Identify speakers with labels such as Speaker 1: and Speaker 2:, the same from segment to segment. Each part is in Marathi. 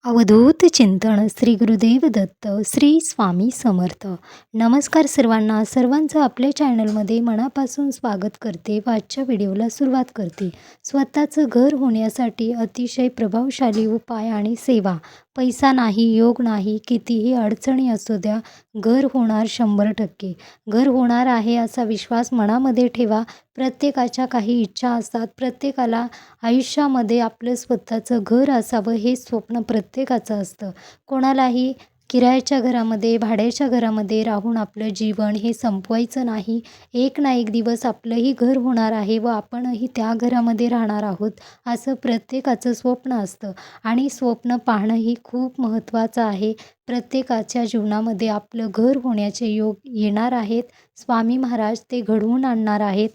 Speaker 1: अवधूत चिंतन श्री गुरुदेव दत्त श्री स्वामी समर्थ. नमस्कार सर्वांचं आपल्या चॅनलमध्ये मनापासून स्वागत करते व आजच्या व्हिडिओला सुरुवात करते. स्वतःचं घर होण्यासाठी अतिशय प्रभावशाली उपाय आणि सेवा. पैसा नाही, योग नाही, कितीही अडचणी असू द्या, घर होणार 100%. घर होणार आहे असा विश्वास मनामध्ये ठेवा. प्रत्येकाच्या काही इच्छा असतात. प्रत्येकाला आयुष्यामध्ये आपलं स्वतःचं घर असावं हे स्वप्न प्रत्येकाचं असतं. कोणालाही किरायाच्या घरामध्ये, भाड्याच्या घरामध्ये राहून आपलं जीवन हे संपवायचं नाही. एक ना एक दिवस आपलंही घर होणार आहे व आपणही त्या घरामध्ये राहणार आहोत, असं प्रत्येकाचं स्वप्न असतं आणि स्वप्न पाहणंही खूप महत्त्वाचं आहे. प्रत्येकाच्या जीवनामध्ये आपलं घर होण्याचे योग येणार आहेत. स्वामी महाराज ते घडवून आणणार आहेत.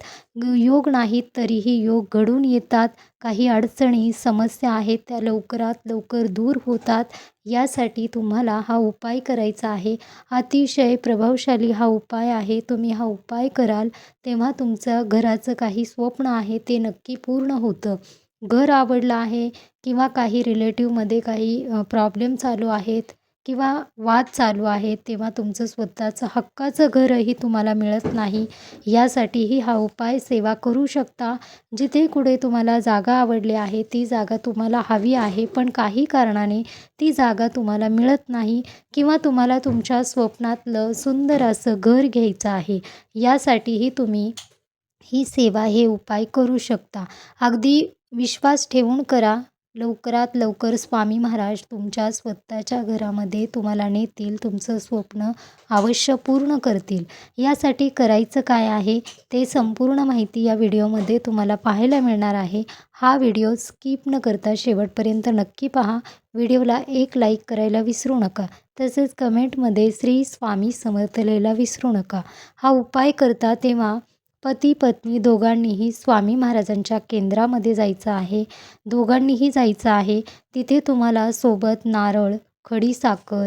Speaker 1: योग नाहीत तरीही योग घडून येतात. काही अडचणी, समस्या आहेत त्या लवकरात लवकर दूर होतात. यासाठी तुम्हाला हा उपाय करायचा आहे. अतिशय प्रभावशाली हा उपाय आहे. तुम्ही हा उपाय कराल तेव्हा तुमचं घराचं काही स्वप्न आहे ते नक्की पूर्ण होतं. घर आवडलं आहे किंवा काही रिलेटिव्हमध्ये काही प्रॉब्लेम चालू आहेत किंवा वाद चालू आहेत, तेव्हा तुमचं स्वतःचं हक्काचं घरही तुम्हाला मिळत नाही. यासाठीही हा उपाय सेवा करू शकता. जिथे कुठे तुम्हाला जागा आवडली आहे, ती जागा तुम्हाला हवी आहे, पण काही कारणाने ती जागा तुम्हाला मिळत नाही किंवा तुम्हाला तुमच्या स्वप्नातलं सुंदर असं घर घ्यायचं आहे. यासाठीही तुम्ही ही सेवा, हे उपाय करू शकता. अगदी विश्वास ठेवून करा. लवकरात लवकर स्वामी महाराज तुमच्या स्वतःच्या घरामध्ये तुम्हाला नेतील. तुमचं स्वप्न अवश्य पूर्ण करतील. यासाठी करायचं काय आहे ते संपूर्ण माहिती या व्हिडिओमध्ये तुम्हाला पाहायला मिळणार आहे. हा व्हिडिओ स्किप न करता शेवटपर्यंत नक्की पहा. व्हिडिओला एक लाईक करायला विसरू नका. तसेच कमेंटमध्ये श्री स्वामी समर्थ लिहायला विसरू नका. हा उपाय करता तेव्हा पती पत्नी दोघांनीही स्वामी महाराजांच्या केंद्रामध्ये जायचं आहे. दोघांनीही जायचं आहे. तिथे तुम्हाला सोबत नारळ, खडीसाखर,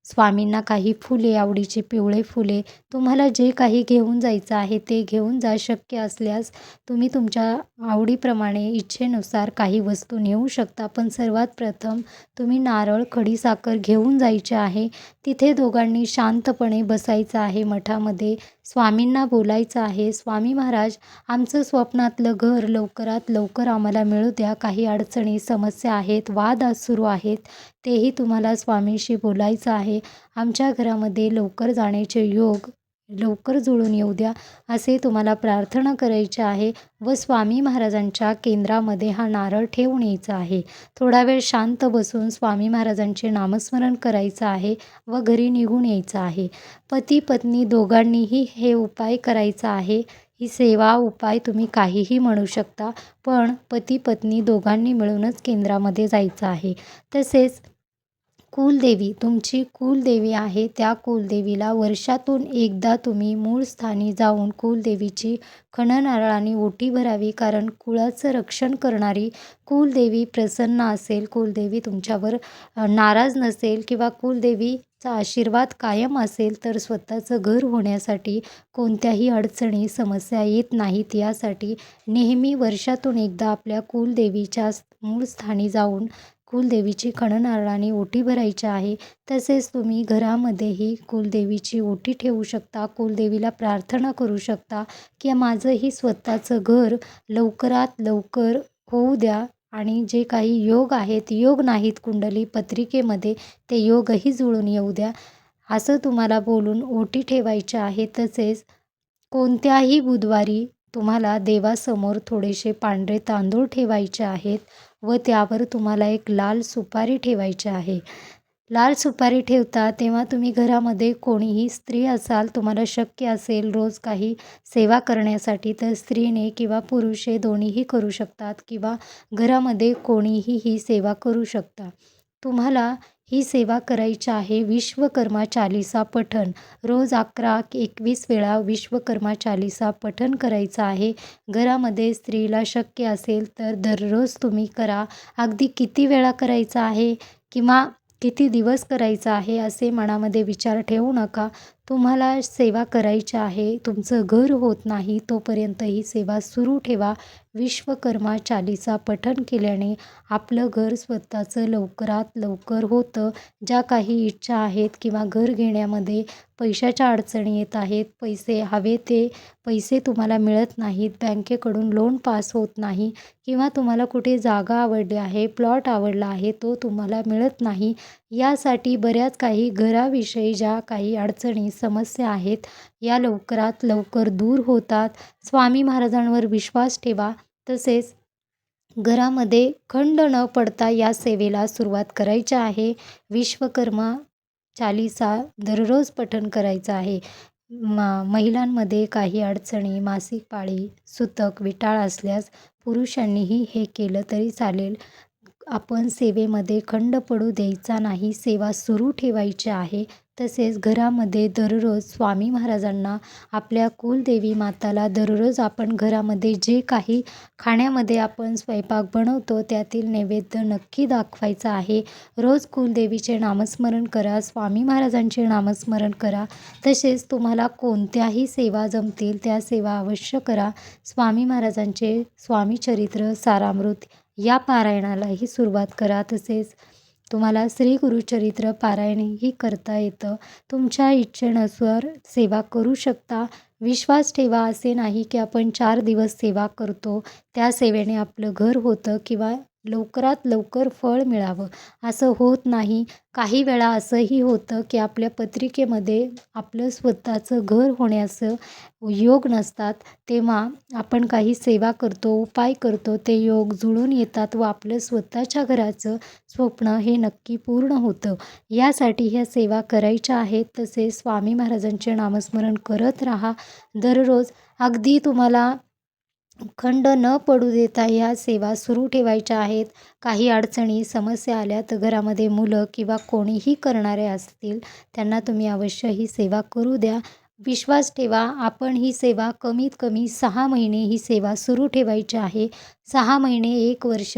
Speaker 1: स्वामींना काही फुले, आवडीचे पिवळे फुले, तुम्हाला जे काही घेऊन जायचं आहे ते घेऊन जा. शक्य असल्यास तुम्ही तुमच्या आवडीप्रमाणे इच्छेनुसार काही वस्तू नेऊ शकता. पण सर्वात प्रथम तुम्ही नारळ, खडीसाखर घेऊन जायचे आहे. तिथे दोघांनी शांतपणे बसायचं आहे. मठामध्ये स्वामींना बोलायचं आहे, स्वामी महाराज आमचं स्वप्नातलं घर लवकरात लवकर आम्हाला मिळू द्या. काही अडचणी, समस्या आहेत, वाद सुरू आहेत, तेही तुम्हाला स्वामींशी बोलायचं आहे. आमच्या घरामध्ये लवकर जाण्याचे योग लवकर जुळून येऊ द्या, असे तुम्हाला प्रार्थना करायची आहे व स्वामी महाराजांच्या केंद्रामध्ये हा नारळ ठेवून यायचा आहे. थोडा वेळ शांत बसून स्वामी महाराजांचे नामस्मरण करायचं आहे व घरी निघून यायचं आहे. पती पत्नी दोघांनीही हे उपाय करायचा आहे. ही सेवा, उपाय तुम्ही काहीही म्हणू शकता, पण पती पत्नी दोघांनी मिळूनच केंद्रामध्ये जायचं आहे. तसेच कुलदेवी, तुमची कुलदेवी आहे, त्या कुलदेवीला वर्षातून एकदा तुम्ही मूळ स्थानी जाऊन कुलदेवीची खणनारळाने ओटी भरावी. कारण कुळाचं रक्षण करणारी कुलदेवी प्रसन्न असेल, कुलदेवी तुमच्यावर नाराज नसेल किंवा कुलदेवीचा आशीर्वाद कायम असेल तर स्वतःचं घर होण्यासाठी कोणत्याही अडचणी, समस्या येत नाहीत. यासाठी नेहमी वर्षातून एकदा आपल्या कुलदेवीच्या मूळ स्थानी जाऊन कुलदेवीची खणनारळाने ओटी भरायची आहे. तसेच तुम्ही घरामध्येही कुलदेवीची ओटी ठेवू शकता. कुलदेवीला प्रार्थना करू शकता की माझंही स्वतःचं घर लवकरात लवकर होऊ द्या आणि जे काही योग आहेत, योग नाहीत कुंडली पत्रिकेमध्ये, ते योगही जुळून येऊ द्या, असं तुम्हाला बोलून ओटी ठेवायची आहे. तसेच कोणत्याही बुधवारी तुम्हाला देवासमोर थोडेसे पांढरे तांदूळ ठेवायचे आहेत व त्यावर तुम्हाला एक लाल सुपारी ठेवायची आहे. लाल सुपारी ठेवता तेव्हा तुम्ही घरामध्ये कोणीही स्त्री असाल, तुम्हाला शक्य असेल रोज काही सेवा करण्यासाठी, तर स्त्रीने किंवा पुरुष हे दोन्हीही करू शकतात किंवा घरामध्ये कोणीही ही सेवा करू शकता. तुम्हाला ही सेवा करायची आहे. विश्वकर्मा चालीसा पठण रोज 11-21 वेळा विश्वकर्मा चालीसा पठण करायचं आहे. घरामध्ये स्त्रीला शक्य असेल तर दररोज तुम्ही करा. अगदी किती वेळा करायचं आहे किंवा किती दिवस करायचं आहे असे मनामध्ये विचार ठेवू नका. तुम्हाला सेवा करायची आहे, तुमचं घर होत नाही तोपर्यंत ही सेवा सुरू ठेवा. विश्वकर्मा चालीसा पठण केल्याने आपलं घर स्वतःचं लवकरात लवकर होतं. ज्या काही इच्छा आहेत किंवा घर घेण्यामध्ये पैशाच्या अडचणी येत आहेत, पैसे हवे ते पैसे तुम्हाला मिळत नाहीत, बँकेकडून लोन पास होत नाही किंवा तुम्हाला कुठे जागा आवडली आहे, प्लॉट आवडला आहे, तो तुम्हाला मिळत नाही. यासाठी बऱ्याच काही घराविषयी ज्या काही अडचणी, समस्या आहेत, या लवकरात लवकर दूर होतात. स्वामी महाराजांवर विश्वास ठेवा. तसेच घरामध्ये खंड न पडता या सेवेला सुरुवात करायची आहे. विश्वकर्मा चालीसा दररोज पठण करायचं आहे. महिलांमध्ये काही अडचणी, मासिक पाळी, सुतक, विटाळ असल्यास पुरुषांनीही हे केलं तरी चालेल. आपण सेवेमध्ये खंड पडू द्यायचा नाही, सेवा सुरू ठेवायची आहे. तसेच घरामध्ये दररोज स्वामी महाराजांना, आपल्या कुलदेवी माताला दररोज आपण घरामध्ये जे काही खाण्यामध्ये आपण स्वयंपाक बनवतो त्यातील नैवेद्य नक्की दाखवायचा आहे. रोज कुलदेवीचे नामस्मरण करा, स्वामी महाराजांचे नामस्मरण करा. तसेच तुम्हाला कोणत्याही सेवा जमतील त्या सेवा अवश्य करा. स्वामी महाराजांचे स्वामीचरित्र सारामृत या पारायणालाही सुरुवात करा. तसेच तुम्हाला श्री गुरुचरित्र पारायणही करता येतं. तुमच्या इच्छेनुसार सेवा करू शकता. विश्वास ठेवा, असे नाही की आपण 4 दिवस सेवा करतो, त्या सेवेने आपलं घर होतं किंवा लवकरात लवकर फळ मिळावं, असं होत नाही. काही वेळा असंही होतं की आपल्या पत्रिकेमध्ये आपलं स्वतःचं घर होण्याचं योग नसतात. तेव्हा आपण काही सेवा करतो, उपाय करतो, ते योग जुळून येतात व आपलं स्वतःच्या घराचं स्वप्न हे नक्की पूर्ण होतं. यासाठी ह्या सेवा करायच्या आहेत. तसेच स्वामी महाराजांचे नामस्मरण करत राहा दररोज. अगदी तुम्हाला खंड न पडू देता ह्या सेवा सुरू ठेवायच्या आहेत. काही अडचणी, समस्या आल्या तर घरामध्ये मुलं किंवा कोणीही करणारे असतील त्यांना तुम्ही अवश्य ही सेवा करू द्या. विश्वास ठेवा, आपण ही सेवा कमीत कमी 6 महिने ही सेवा सुरू ठेवायची आहे. 6 महिने, 1 वर्ष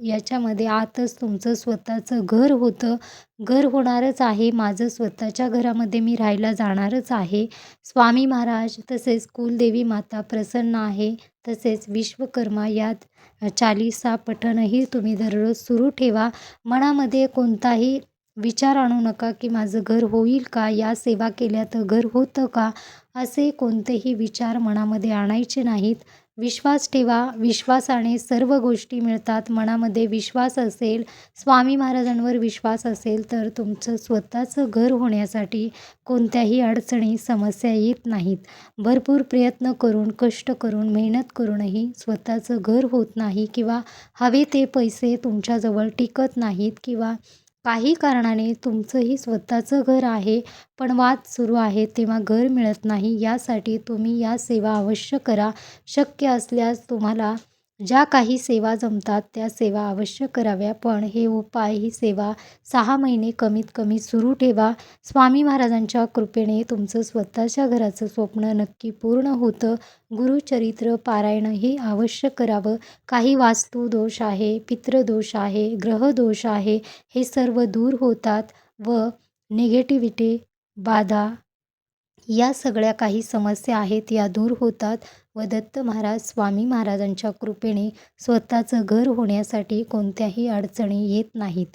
Speaker 1: याच्यामध्ये आतच तुमचं स्वतःचं घर होतं. घर होणारच आहे. माझं स्वतःच्या घरामध्ये मी राहायला जाणारच आहे. स्वामी महाराज तसेच कुलदेवी माता प्रसन्न आहे. तसेच विश्वकर्मा यात चालीसा पठणही तुम्ही दररोज सुरू ठेवा. मनामध्ये कोणताही विचार आणू नका की माझं घर होईल का, या सेवा केल्या तर घर होतं का, असे कोणतेही विचार मनामध्ये आणायचे नाहीत. विश्वास ठेवा, विश्वासाने सर्व गोष्टी मिळतात. मनामध्ये विश्वास असेल, स्वामी महाराजांवर विश्वास असेल तर तुमचं स्वतःचं घर होण्यासाठी कोणत्याही अडचणी, समस्या येत नाहीत. भरपूर प्रयत्न करून, कष्ट करून, मेहनत करूनही स्वतःचं घर होत नाही किंवा हवे ते पैसे तुमच्याजवळ टिकत नाहीत किंवा काही कारणाने तुमचंही स्वतःचं घर आहे पण वाद सुरू आहे तेव्हा घर मिळत नाही. यासाठी तुम्ही या सेवा अवश्य करा. शक्य असल्यास तुम्हाला ज्या काही सेवा जमतात त्या सेवा अवश्य कराव्या. पण हे उपाय, ही सेवा 6 महिने कमीत कमी सुरू ठेवा. स्वामी महाराजांच्या कृपेने तुमचं स्वतःच्या घराचं स्वप्न नक्की पूर्ण होतं. गुरुचरित्र पारायणही अवश्य करावं. काही वास्तुदोष आहे, पितृदोष आहे, ग्रहदोष आहे, हे सर्व दूर होतात व निगेटिव्हिटी, बाधा या सगळ्या काही समस्या आहेत या दूर होतात व दत्त महाराज स्वामी महाराजांच्या कृपेने स्वतःचं घर होण्यासाठी कोणत्याही अडचणी येत नाहीत.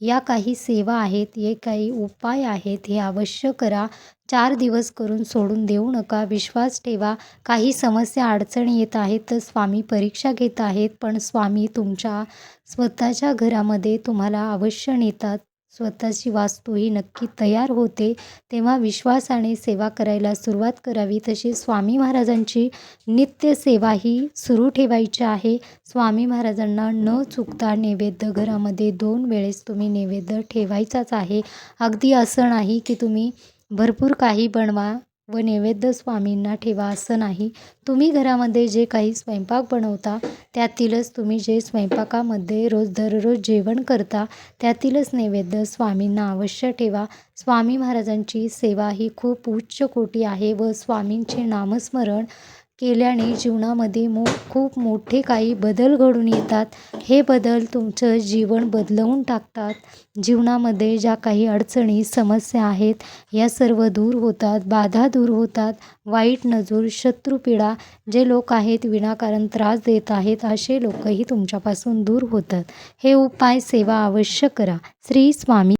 Speaker 1: या काही सेवा आहेत, हे काही उपाय आहेत, हे अवश्य करा. 4 दिवस करून सोडून देऊ नका. विश्वास ठेवा. काही समस्या, अडचणी येत आहेत तर स्वामी परीक्षा घेत आहेत, पण स्वामी तुमच्या स्वतःच्या घरामध्ये तुम्हाला अवश्य नेतात. स्वतःची वास्तू ही नक्की तयार होते. तेव्हा विश्वासाने सेवा करायला सुरुवात करावी. तशी स्वामी महाराजांची नित्य सेवा ही सुरू ठेवायची आहे. स्वामी महाराजांना न चुकता नैवेद्य घरामध्ये 2 वेळेस तुम्ही नैवेद्य ठेवायचाच आहे. अगदी असं नाही की तुम्ही भरपूर काही बनवा व नैवेद्य स्वामींना ठेवा, असं नाही. तुम्ही घरामध्ये जे काही स्वयंपाक बनवता त्यातीलच, तुम्ही जे स्वयंपाकामध्ये दररोज जेवण करता त्यातीलच नैवेद्य स्वामींना अवश्य ठेवा. स्वामी महाराजांची सेवा ही खूप उच्च कोटी आहे व स्वामींचे नामस्मरण केल्याने जीवनामध्ये खूप मोठे काही बदल घडून येतात. हे बदल तुमचं जीवन बदलवून टाकतात. जीवनामध्ये ज्या काही अडचणी, समस्या आहेत या सर्व दूर होतात, बाधा दूर होतात. वाईट नजर, शत्रुपीडा जे लोक आहेत विनाकारण त्रास देत आहेत असे लोकही तुमच्यापासून दूर होतात. हे उपाय सेवा अवश्य करा. श्री स्वामी